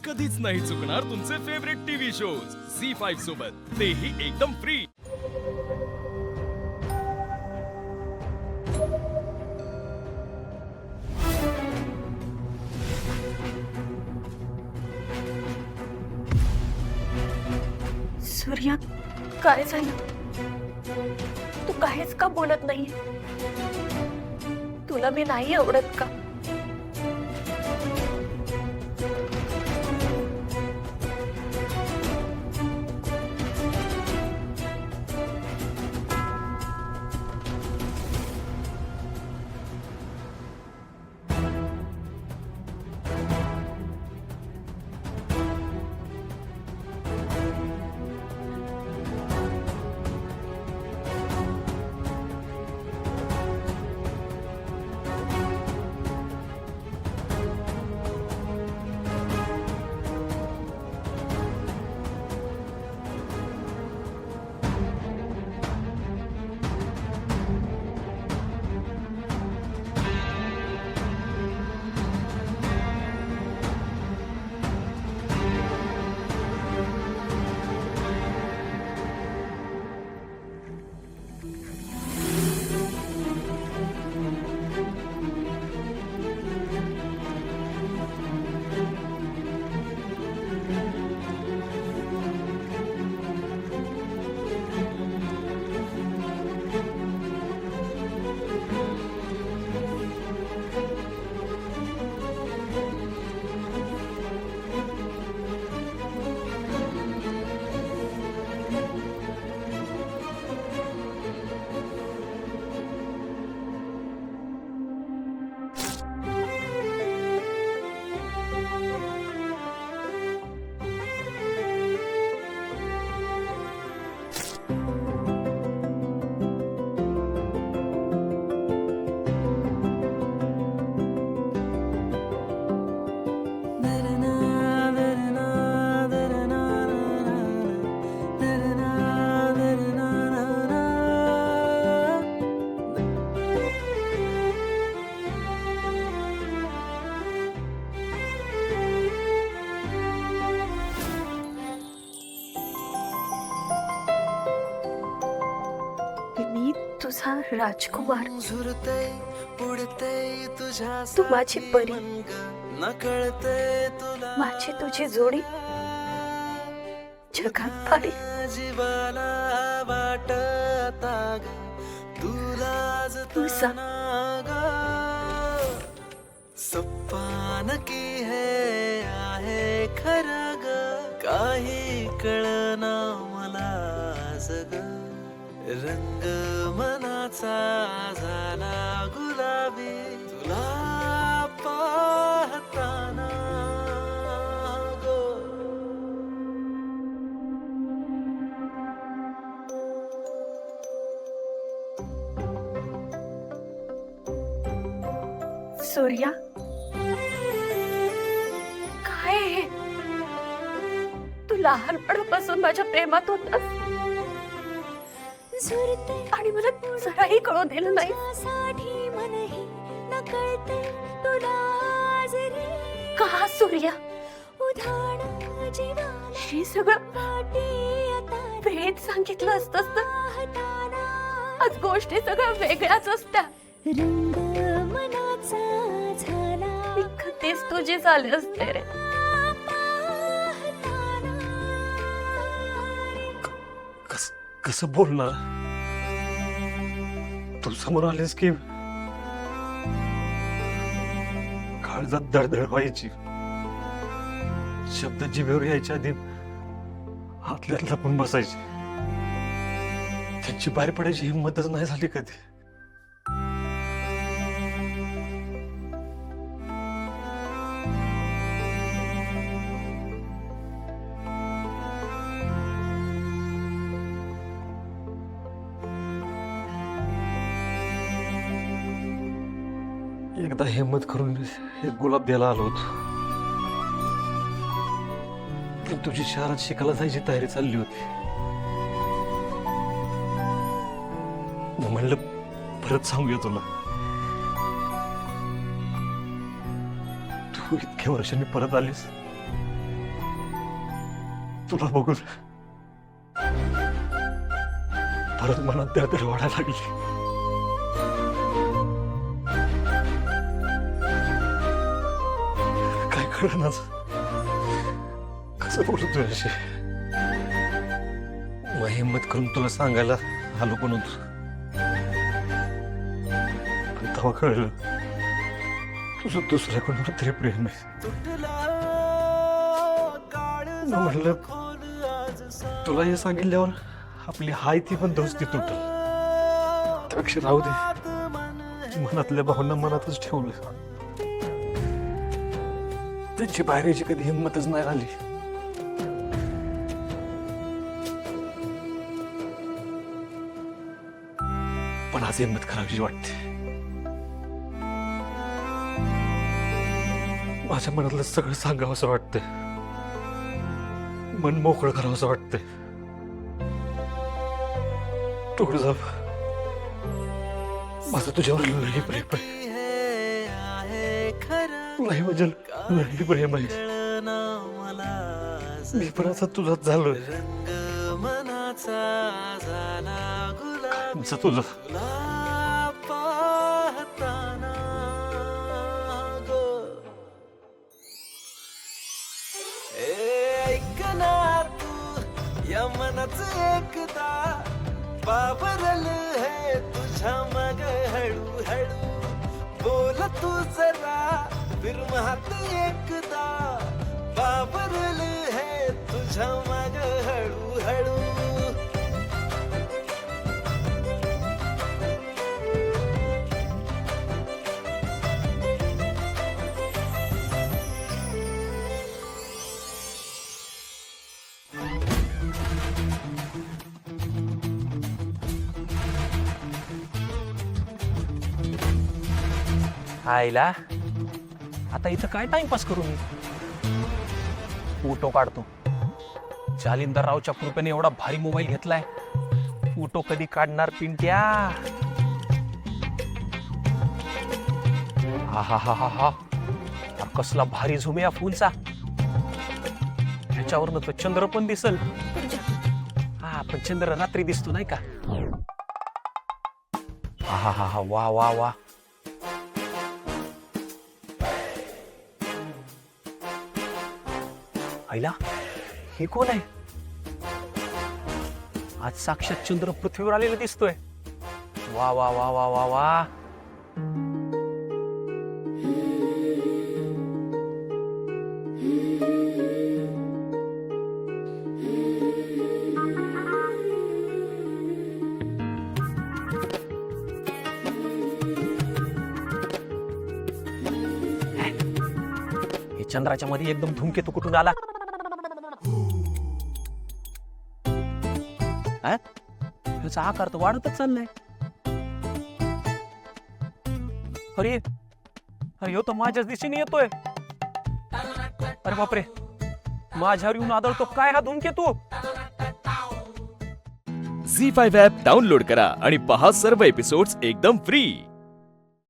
कधीच नाही चुकणार तुमचे फेवरेट टीव्ही शोज झी5 सोबत, तेही एकदम फ्री। सूर्या, काय झालं? तू काहीच का बोलत नाही? तुला मी नाही आवडत का? मी तुझा राजकुमार, तू माझी परी, माझी तुझी जोडी जगात भारी। तू सांग, सप्पान की आहे खरं ग, काही कळना मला जग, रंग मनाचा झाला गुलाबी, तुला पाहताना ग। सूर्या, काय हे? तू लहानपणापासून माझ्या प्रेमात होतास आणि मला जराही कळू दिलं नाही। का सूर्या? हे सगळं वेळेत सांगितलं असतंस तर आज गोष्टी सगळ्या वेगळ्याच असत्या। मी कधीच तुझी झाले असते रे। कसं बोलणार? तू समोर आलीस की काळजात दडदड व्हायची, शब्द जिभेवर यायच्या आधी हातल्यातला पण बसायची, त्यांची बाहेर पडायची हिंमतच नाही झाली कधी। एकदा हिंमत करून एक गुलाब द्यायला आलो होतो, पण तुझी शहरात शिकायला जायची तयारी चालली होती। म्हणलं परत सांगूया तुला, तू इतक्या वर्षांनी परत आलीस, तुला बघून परत मनात दर वाढायला लागली. काय कळणार कसं बोलू तुझ्याशी. मग हिंमत करून तुला सांगायला आलो पण होतो, पण तेव्हा कळलं तुझं दुसऱ्याकडून तरी प्रेम आहे. मग म्हणलं तुला हे सांगितल्यावर आपली हाय ती पण दोस्ती तुटल, त्यापेक्षा राहू दे. मनातल्या भावना मनातच ठेवलं. त्यांची बाहेर यायची कधी हिंमतच नाही आली. पण आज हिंमत करावीची वाटते. माझ्या मनातलं सगळं सांगावं असं वाटतंय, मन मोकळं करावं असं वाटतंय. तुळजाभ, माझं तुझ्यावर लई प्रेम आहे. नाही म्हणजे लई प्रेम आहे. मी पण असं तुझाच झालोय. मनाचा झाला गुलाब तुझं पाहताना गो. ऐक ना तू या मनाचं एकदा, बाबरल है तुझ्या मग हळू हळू. बोल तू जरा बिरमहात एकदा, बाबरल है तुझ्या मग हळू हळू. आईला आता इथं काय टाइमपास करू मी. फोटो काढतो. जालिंदर रावच्या कृपेने एवढा भारी मोबाईल घेतलाय. फोटो कधी काढणार पिंट्या. हा हा हा हा हा, कसला भारी झूम आहे या फोनचा. ह्याच्यावरनं तो चंद्र पण दिसल. हा पण चंद्र रात्री दिसतो नाही का. हा हा हा हा, वा वा वा. आईला हे कोण आहे. आज साक्षात चंद्र पृथ्वीवर आलेला दिसतोय. वा वा वा वा वा वा. हे चंद्राच्या मध्ये एकदम धूमकेतू कुठून आला. ह्याचा आकार तर वाढतच चाललाय. अरे अरे ह्यो तर माझ्याच दिशेने येतोय. अरे बापरे, माझ्यावर येऊन आदळतो काय हा धूमकेतू. झी 5 ॲप डाउनलोड करा आणि पहा सर्व एपिसोड्स एकदम फ्री.